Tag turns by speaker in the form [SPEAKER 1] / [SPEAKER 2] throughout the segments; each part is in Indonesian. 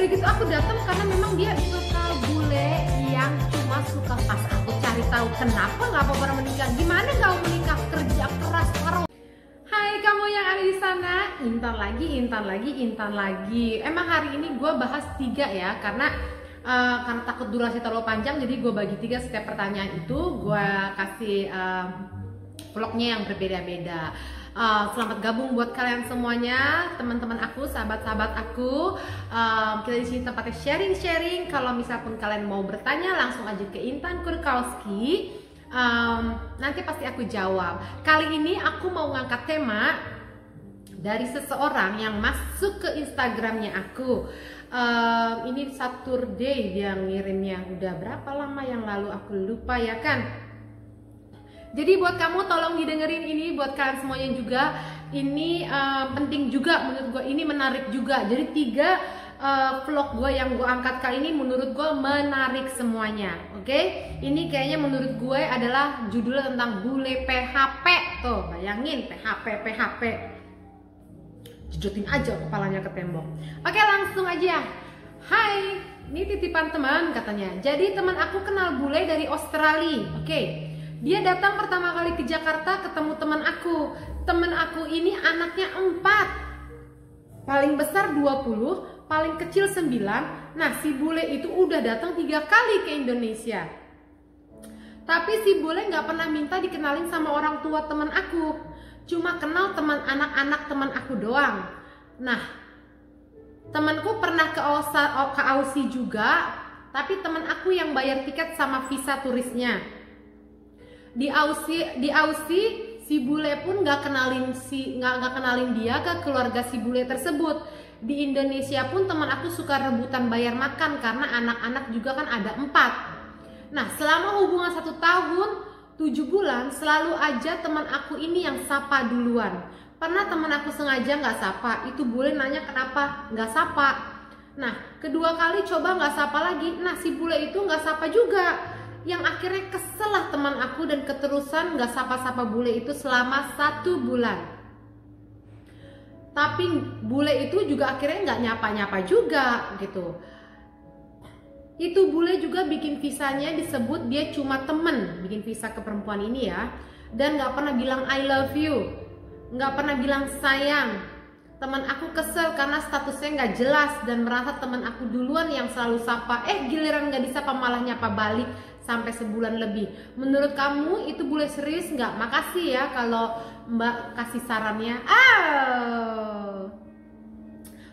[SPEAKER 1] gitu aku datang karena memang dia suka bule yang cuma suka pas aku cari tahu kenapa nggak mau pernah menikah, gimana nggak mau menikah, kerja keras terus. Hai kamu yang ada di sana, intan lagi. Emang hari ini gue bahas 3 ya, karena takut durasi terlalu panjang, jadi gue bagi 3. Setiap pertanyaan itu gue kasih vlognya yang berbeda-beda. Selamat gabung buat kalian semuanya, teman-teman aku, sahabat-sahabat aku. Kita di sini tempatnya sharing-sharing. Kalau misalnya pun kalian mau bertanya, langsung aja ke Intan Kurkowski. Nanti pasti aku jawab. Kali ini aku mau ngangkat tema dari seseorang yang masuk ke Instagramnya aku. Ini Saturday dia ngirimnya, udah berapa lama yang lalu aku lupa ya kan. Jadi buat kamu tolong didengerin ini, buat kalian semuanya juga. Ini penting juga menurut gue, ini menarik juga. Jadi 3 vlog gue yang gue angkat kali ini menurut gue menarik semuanya. Oke? Ini kayaknya menurut gue adalah judulnya tentang bule PHP. Tuh, bayangin PHP. Jejotin aja kepalanya ke tembok. Oke, langsung aja. Hai, ini titipan teman katanya. Jadi teman aku kenal bule dari Australia. Oke. Dia datang pertama kali ke Jakarta ketemu teman aku. Teman aku ini anaknya 4. Paling besar 20, paling kecil 9. Nah, si bule itu udah datang 3 kali ke Indonesia. Tapi si bule nggak pernah minta dikenalin sama orang tua teman aku. Cuma kenal teman anak-anak teman aku doang. Nah, temanku pernah ke Aussie juga, tapi teman aku yang bayar tiket sama visa turisnya. Di Aussie si bule pun nggak kenalin dia ke keluarga si bule tersebut. Di Indonesia pun teman aku suka rebutan bayar makan karena anak-anak juga kan ada 4. Nah, selama hubungan 1 tahun 7 bulan selalu aja teman aku ini yang sapa duluan. Pernah teman aku sengaja nggak sapa, itu bule nanya kenapa nggak sapa. Nah, kedua kali coba nggak sapa lagi, nah si bule itu nggak sapa juga. Yang akhirnya kesel lah teman aku dan keterusan nggak sapa-sapa bule itu selama 1 bulan. Tapi bule itu juga akhirnya nggak nyapa-nyapa juga gitu. Itu bule juga bikin visanya disebut dia cuma temen, bikin visa ke perempuan ini ya. Dan nggak pernah bilang I love you, nggak pernah bilang sayang. Teman aku kesel karena statusnya nggak jelas dan merasa teman aku duluan yang selalu sapa. Giliran nggak disapa malah nyapa balik sampai sebulan lebih. Menurut kamu itu bule serius nggak? Makasih ya kalau Mbak kasih sarannya.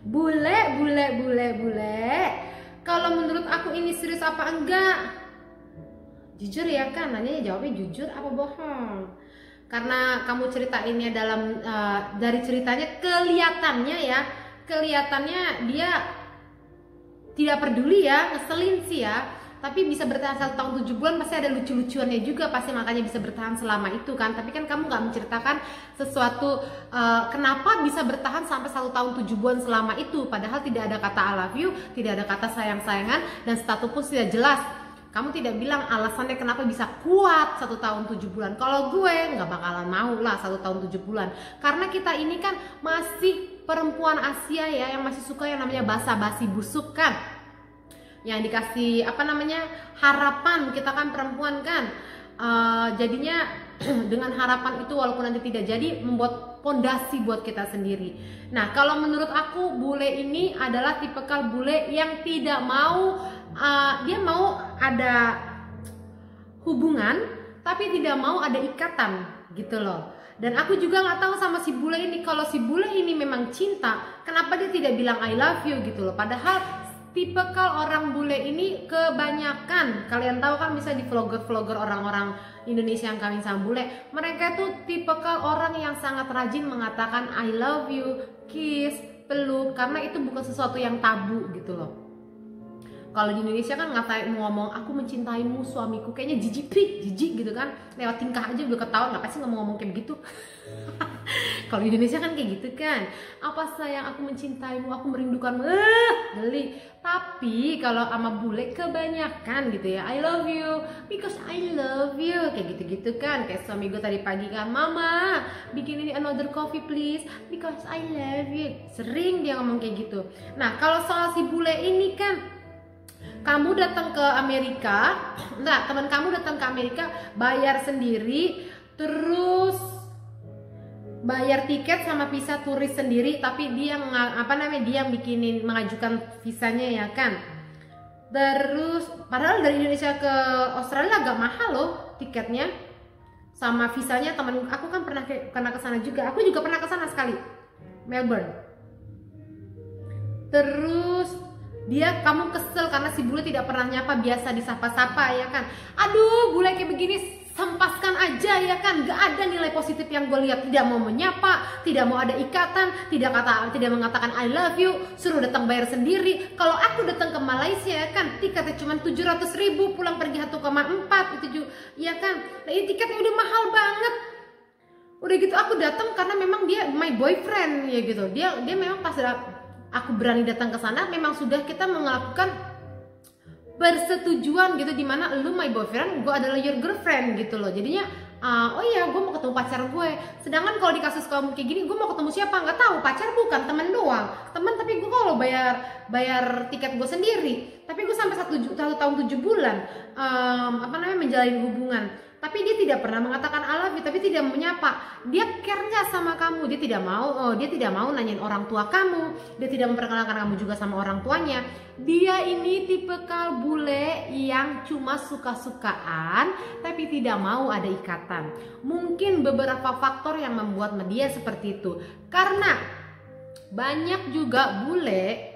[SPEAKER 1] Bule. Kalau menurut aku ini serius apa enggak? Jujur ya kan, nanya jawabnya jujur apa bohong? Karena kamu ceritainnya dari ceritanya kelihatannya dia tidak peduli ya, ngeselin sih ya. Tapi bisa bertahan 1 tahun 7 bulan pasti ada lucu-lucuannya juga, pasti makanya bisa bertahan selama itu kan. Tapi kan kamu nggak menceritakan sesuatu kenapa bisa bertahan sampai 1 tahun 7 bulan selama itu. Padahal tidak ada kata I love you, tidak ada kata sayang-sayangan, dan status pun tidak jelas. Kamu tidak bilang alasannya kenapa bisa kuat 1 tahun 7 bulan. Kalau gue nggak bakalan mau lah 1 tahun 7 bulan. Karena kita ini kan masih perempuan Asia ya, yang masih suka yang namanya basa-basi busuk kan. Yang dikasih harapan, kita kan perempuan kan. Jadinya dengan harapan itu walaupun nanti tidak jadi, membuat pondasi buat kita sendiri. Nah, kalau menurut aku bule ini adalah tipikal bule yang tidak mau, dia mau ada hubungan tapi tidak mau ada ikatan gitu loh. Dan aku juga nggak tahu sama si bule ini, kalau si bule ini memang cinta, kenapa dia tidak bilang I love you gitu loh. Padahal tipikal orang bule ini kebanyakan, kalian tahu kan bisa di vlogger orang-orang Indonesia yang kawin sama bule, mereka tuh tipikal orang yang sangat rajin mengatakan I love you, kiss, peluk, karena itu bukan sesuatu yang tabu gitu loh. Kalau di Indonesia kan ngomong aku mencintaimu suamiku, kayaknya jijik gitu kan, lewat tingkah aja udah ketahuan, ngapain sih ngomong-ngomong kayak begitu. Kalau di Indonesia kan kayak gitu kan, apa sayang aku mencintaimu, aku merindukanmu, geli. Tapi kalau sama bule kebanyakan gitu ya, I love you because I love you, kayak gitu-gitu kan. Kayak suami gue tadi pagi kan, mama bikin ini another coffee please because I love you. Sering dia ngomong kayak gitu. Nah kalau soal si bule ini kan, kamu datang ke Amerika, enggak, teman kamu datang ke Amerika bayar sendiri, terus bayar tiket sama visa turis sendiri, tapi dia dia yang bikinin, mengajukan visanya ya kan. Terus padahal dari Indonesia ke Australia agak mahal loh tiketnya sama visanya. Temen aku kan pernah ke sana juga. Aku juga pernah ke sana sekali, Melbourne. Terus kamu kesel karena si bule tidak pernah nyapa, biasa disapa-sapa ya kan. Aduh, bule kayak begini sempaskan aja ya kan, gak ada nilai positif yang gue lihat. Tidak mau menyapa, tidak mau ada ikatan, tidak mengatakan I love you, suruh datang bayar sendiri. Kalau aku datang ke Malaysia ya kan, tiketnya cuma 700.000, pulang pergi 1,4 itu juga ya kan. Nah ini tiketnya udah mahal banget. Udah gitu aku datang karena memang dia my boyfriend ya gitu. Dia memang pas aku berani datang ke sana, memang sudah kita melakukan persetujuan gitu, dimana lu my boyfriend, gue adalah your girlfriend gitu loh. Jadinya oh iya gue mau ketemu pacar gue. Sedangkan kalau di kasus kamu kayak gini, gue mau ketemu siapa nggak tahu, pacar bukan, temen doang, temen. Tapi gue kalau bayar tiket gue sendiri, tapi gue sampai 1 tahun 7 bulan menjalin hubungan. Tapi dia tidak pernah mengatakan I love you, tapi tidak menyapa. Dia care nggak sama kamu? Dia tidak mau nanyain orang tua kamu. Dia tidak memperkenalkan kamu juga sama orang tuanya. Dia ini tipikal bule yang cuma suka-sukaan, tapi tidak mau ada ikatan. Mungkin beberapa faktor yang membuat dia seperti itu. Karena banyak juga bule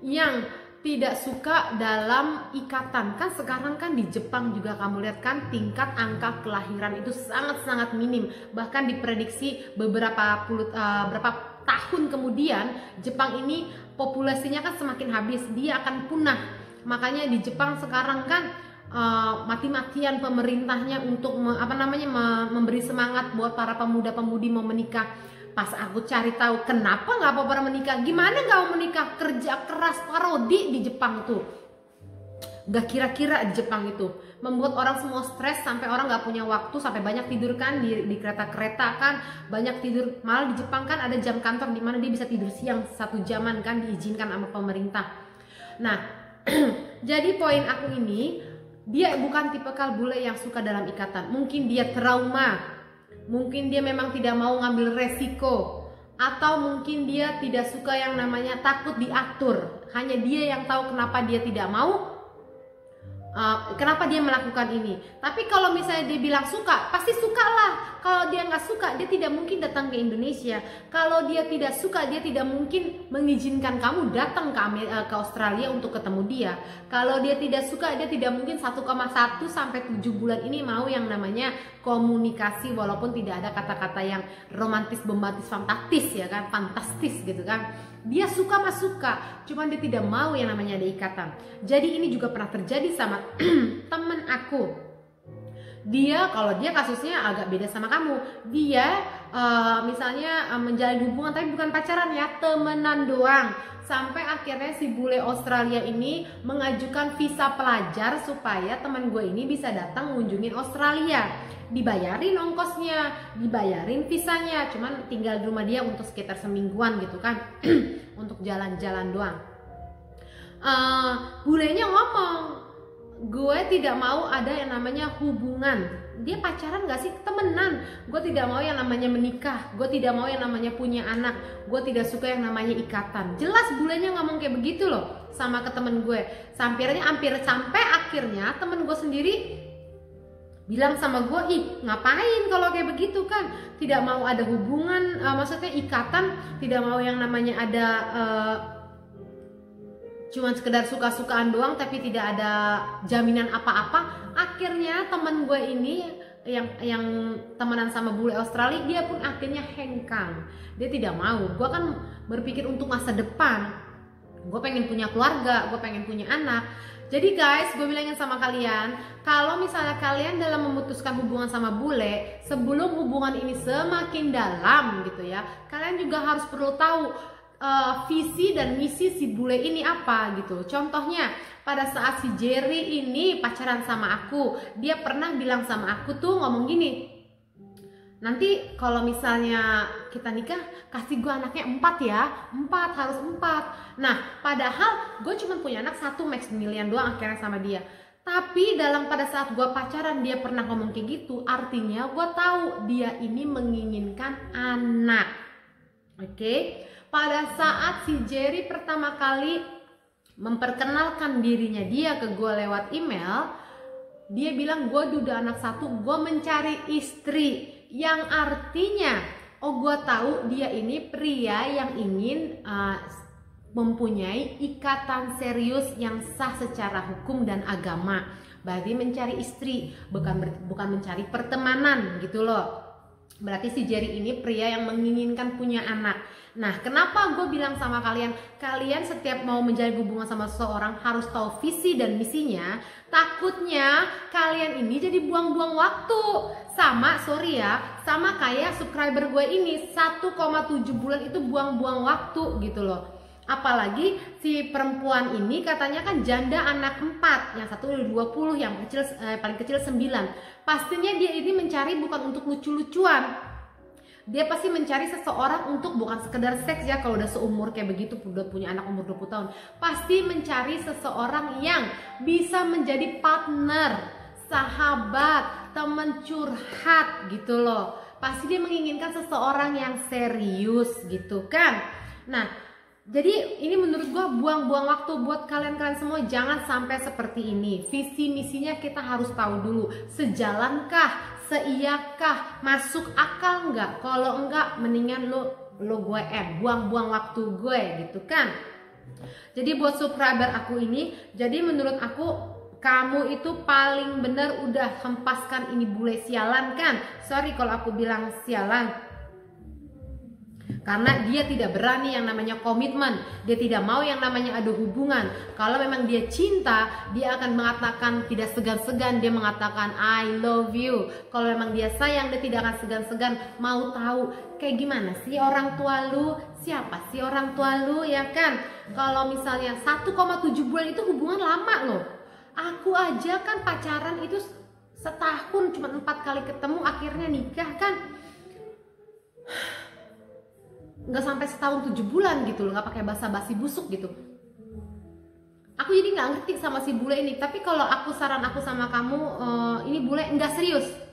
[SPEAKER 1] yang tidak suka dalam ikatan. Kan sekarang kan di Jepang juga kamu lihat kan, tingkat angka kelahiran itu sangat-sangat minim. Bahkan diprediksi berapa tahun kemudian Jepang ini populasinya kan semakin habis, dia akan punah. Makanya di Jepang sekarang kan mati-matian pemerintahnya untuk memberi semangat buat para pemuda-pemudi mau menikah. Pas aku cari tahu kenapa nggak apa-apa menikah, gimana nggak mau menikah, kerja keras parodi di Jepang tuh. Gak kira-kira di Jepang itu membuat orang semua stres, sampai orang nggak punya waktu, sampai banyak tidur kan di kereta-kereta kan, banyak tidur. Malah di Jepang kan ada jam kantor di mana dia bisa tidur siang 1 jaman kan, diizinkan sama pemerintah. Nah jadi poin aku ini, dia bukan tipikal bule yang suka dalam ikatan. Mungkin dia trauma, mungkin dia memang tidak mau ngambil resiko, atau mungkin dia tidak suka yang namanya takut diatur. Hanya dia yang tahu kenapa dia tidak mau, kenapa dia melakukan ini. Tapi kalau misalnya dia bilang suka, pasti suka lah. Kalau dia nggak suka, dia tidak mungkin datang ke Indonesia. Kalau dia tidak suka, dia tidak mungkin mengizinkan kamu datang ke Australia untuk ketemu dia. Kalau dia tidak suka, dia tidak mungkin 1,1 sampai 7 bulan ini mau yang namanya komunikasi, walaupun tidak ada kata-kata yang romantis, bombastis, fantastis ya kan, fantastis gitu kan. Dia suka mah suka, cuman dia tidak mau yang namanya ada ikatan. Jadi ini juga pernah terjadi sama temen aku. Kalau dia kasusnya agak beda sama kamu. Dia misalnya menjalin hubungan tapi bukan pacaran ya, temenan doang. Sampai akhirnya si bule Australia ini mengajukan visa pelajar supaya teman gue ini bisa datang mengunjungi Australia. Dibayarin ongkosnya, dibayarin visanya, cuman tinggal di rumah dia untuk sekitar semingguan gitu kan. Untuk jalan-jalan doang. Bulenya ngomong, gue tidak mau ada yang namanya hubungan. Dia pacaran gak sih? Temenan. Gue tidak mau yang namanya menikah. Gue tidak mau yang namanya punya anak. Gue tidak suka yang namanya ikatan. Jelas bulenya ngomong kayak begitu loh sama ke temen gue. Sampai akhirnya temen gue sendiri bilang sama gue, ih ngapain kalau kayak begitu kan. Tidak mau ada hubungan, maksudnya ikatan. Tidak mau yang namanya ada cuman sekedar suka-sukaan doang tapi tidak ada jaminan apa-apa. Akhirnya teman gue ini yang temenan sama bule Australia, dia pun akhirnya hengkang. Dia tidak mau. Gue kan berpikir untuk masa depan, gue pengen punya keluarga, gue pengen punya anak. Jadi guys, gue bilangin sama kalian, kalau misalnya kalian dalam memutuskan hubungan sama bule, sebelum hubungan ini semakin dalam gitu ya, kalian juga harus perlu tahu visi dan misi si bule ini apa gitu. Contohnya, pada saat si Jerry ini pacaran sama aku, dia pernah bilang sama aku tuh ngomong gini, nanti kalau misalnya kita nikah kasih gue anaknya 4 ya, 4 harus 4. Nah padahal gue cuma punya anak 1 max million doang akhirnya sama dia. Tapi pada saat gue pacaran dia pernah ngomong kayak gitu, artinya gue tahu dia ini menginginkan anak. Oke? Pada saat si Jerry pertama kali memperkenalkan dirinya dia ke gue lewat email, dia bilang gue udah anak 1, gue mencari istri. Yang artinya, gue tahu dia ini pria yang ingin mempunyai ikatan serius yang sah secara hukum dan agama. Berarti mencari istri, bukan mencari pertemanan gitu loh. Berarti si Jerry ini pria yang menginginkan punya anak. Nah, kenapa gue bilang sama kalian, kalian setiap mau menjalin hubungan sama seseorang harus tahu visi dan misinya. Takutnya kalian ini jadi buang-buang waktu. Sama kayak subscriber gue ini, 1,7 bulan itu buang-buang waktu gitu loh. Apalagi si perempuan ini katanya kan janda anak 4, yang satu udah 20, yang kecil paling kecil 9. Pastinya dia ini mencari bukan untuk lucu-lucuan. Dia pasti mencari seseorang untuk bukan sekedar seks ya, kalau udah seumur kayak begitu, udah punya anak umur 20 tahun. Pasti mencari seseorang yang bisa menjadi partner, sahabat, teman curhat gitu loh. Pasti dia menginginkan seseorang yang serius gitu kan. Nah, jadi ini menurut gue buang-buang waktu buat kalian semua. Jangan sampai seperti ini. Visi misinya kita harus tahu dulu. Sejalankah, seiyakah, masuk akal nggak? Kalau enggak, mendingan lo gue buang-buang waktu gue gitu kan. Jadi buat subscriber aku ini, jadi menurut aku kamu itu paling bener udah hempaskan ini bule sialan kan. Sorry kalau aku bilang sialan, karena dia tidak berani yang namanya komitmen. Dia tidak mau yang namanya ada hubungan. Kalau memang dia cinta, dia akan mengatakan tidak segan-segan. Dia mengatakan I love you. Kalau memang dia sayang, dia tidak akan segan-segan mau tahu kayak gimana sih orang tua lu, siapa sih orang tua lu ya kan. Kalau misalnya 1,7 bulan itu hubungan lama loh. Aku aja kan pacaran itu setahun cuma 4 kali ketemu, akhirnya nikah kan nggak sampai setahun 7 bulan gitu loh, nggak pakai basa-basi busuk gitu. Aku jadi nggak ngerti sama si bule ini. Tapi kalau saran aku sama kamu, ini bule nggak serius.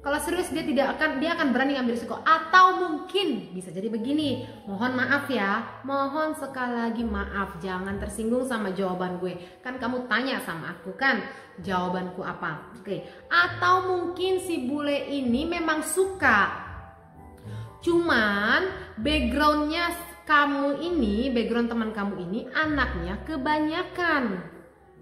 [SPEAKER 1] Kalau serius dia akan berani ngambil risiko. Atau mungkin bisa jadi begini, mohon maaf ya, mohon sekali lagi maaf, jangan tersinggung sama jawaban gue. Kan kamu tanya sama aku kan, jawabanku apa? Oke. Atau mungkin si bule ini memang suka, cuman backgroundnya background teman kamu ini anaknya kebanyakan,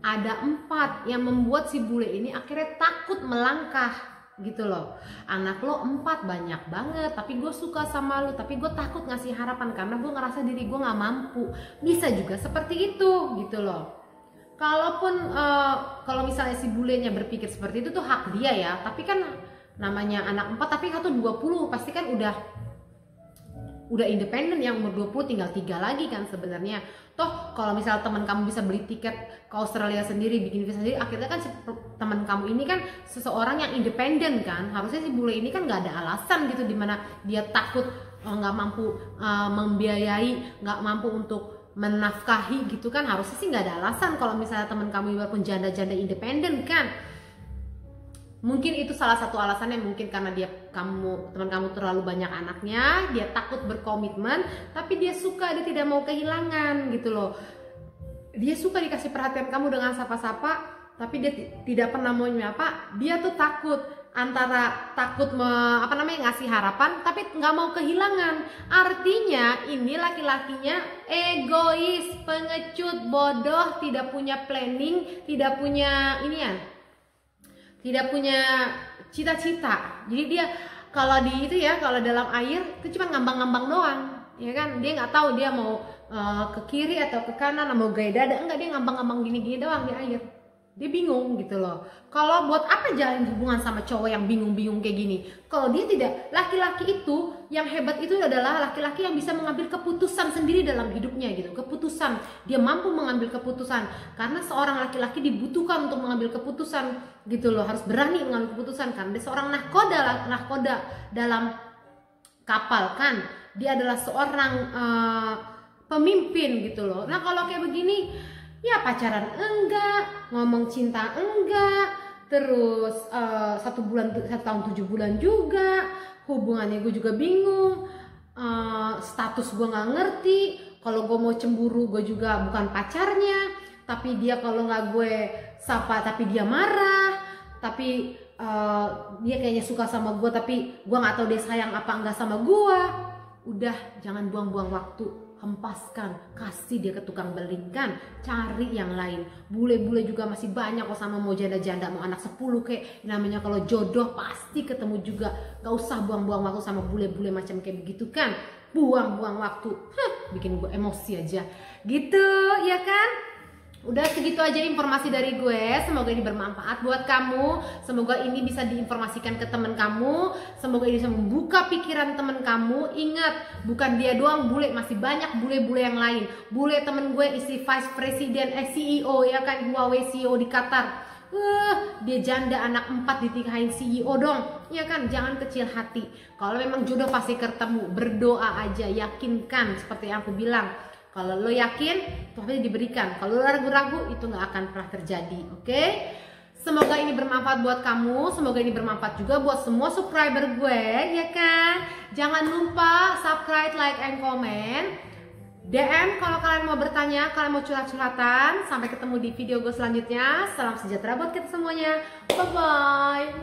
[SPEAKER 1] ada 4, yang membuat si bule ini akhirnya takut melangkah gitu loh. Anak lo 4 banyak banget, tapi gue suka sama lo, tapi gue takut ngasih harapan karena gue ngerasa diri gue nggak mampu. Bisa juga seperti itu gitu loh. Kalau misalnya si bulenya berpikir seperti itu tuh hak dia ya, tapi kan namanya anak 4 tapi 1 20 pasti kan udah independen, yang umur 20 tinggal 3 lagi kan sebenarnya. Toh kalau misalnya teman kamu bisa beli tiket ke Australia sendiri, bikin visa sendiri, akhirnya kan teman kamu ini kan seseorang yang independen kan. Harusnya si bule ini kan nggak ada alasan gitu dimana dia takut nggak mampu membiayai, nggak mampu untuk menafkahi gitu kan. Harusnya sih nggak ada alasan kalau misalnya teman kamu walaupun janda-janda independen kan. Mungkin itu salah satu alasannya, mungkin karena teman kamu terlalu banyak anaknya, dia takut berkomitmen, tapi dia suka, dia tidak mau kehilangan gitu loh. Dia suka dikasih perhatian kamu dengan sapa-sapa, tapi dia tidak pernah mau nyapa. Dia tuh takut, antara takut ngasih harapan, tapi nggak mau kehilangan. Artinya ini laki-lakinya egois, pengecut, bodoh, tidak punya planning, tidak punya tidak punya cita-cita. Jadi dia kalau dalam air itu cuma ngambang-ngambang doang, ya kan? Dia nggak tahu dia mau ke kiri atau ke kanan, mau gaya dada, enggak, dia ngambang-ngambang gini-gini doang di air. Dia bingung gitu loh. Kalau buat apa jalin hubungan sama cowok yang bingung-bingung kayak gini? Kalau dia tidak, laki-laki itu yang hebat itu adalah laki-laki yang bisa mengambil keputusan sendiri dalam hidupnya gitu. Keputusan, dia mampu mengambil keputusan. Karena seorang laki-laki dibutuhkan untuk mengambil keputusan gitu loh. Harus berani mengambil keputusan karena dia seorang nahkoda dalam kapal kan. Dia adalah seorang pemimpin gitu loh. Nah kalau kayak begini, ya pacaran enggak, ngomong cinta enggak, terus 1 tahun 7 bulan juga, hubungannya gue juga bingung, status gue nggak ngerti, kalau gue mau cemburu gue juga bukan pacarnya, tapi dia kalau nggak gue sapa tapi dia marah, tapi dia kayaknya suka sama gue tapi gue nggak tahu dia sayang apa enggak sama gue. Udah, jangan buang-buang waktu, hempaskan, kasih dia ke tukang beling kan, cari yang lain. Bule-bule juga masih banyak kok sama mau janda-janda, mau anak 10 kayak namanya. Kalau jodoh pasti ketemu juga. Gak usah buang-buang waktu sama bule-bule macam kayak begitu kan, buang-buang waktu, bikin gue emosi aja gitu ya kan. Udah segitu aja informasi dari gue. Semoga ini bermanfaat buat kamu. Semoga ini bisa diinformasikan ke temen kamu. Semoga ini bisa membuka pikiran temen kamu. Ingat, bukan dia doang bule, masih banyak bule-bule yang lain. Bule temen gue isi vice president, CEO ya kan, Huawei CEO di Qatar. Dia janda anak 4 ditikahin CEO dong. Ya kan, jangan kecil hati. Kalau memang jodoh pasti ketemu. Berdoa aja, yakinkan seperti yang aku bilang. Kalau lo yakin, pasti diberikan. Kalau lo ragu-ragu, itu nggak akan pernah terjadi. Oke? Semoga ini bermanfaat buat kamu. Semoga ini bermanfaat juga buat semua subscriber gue, ya kan? Jangan lupa subscribe, like, and comment. DM kalau kalian mau bertanya, kalian mau curhat-curhatan. Sampai ketemu di video gue selanjutnya. Salam sejahtera buat kita semuanya. Bye-bye.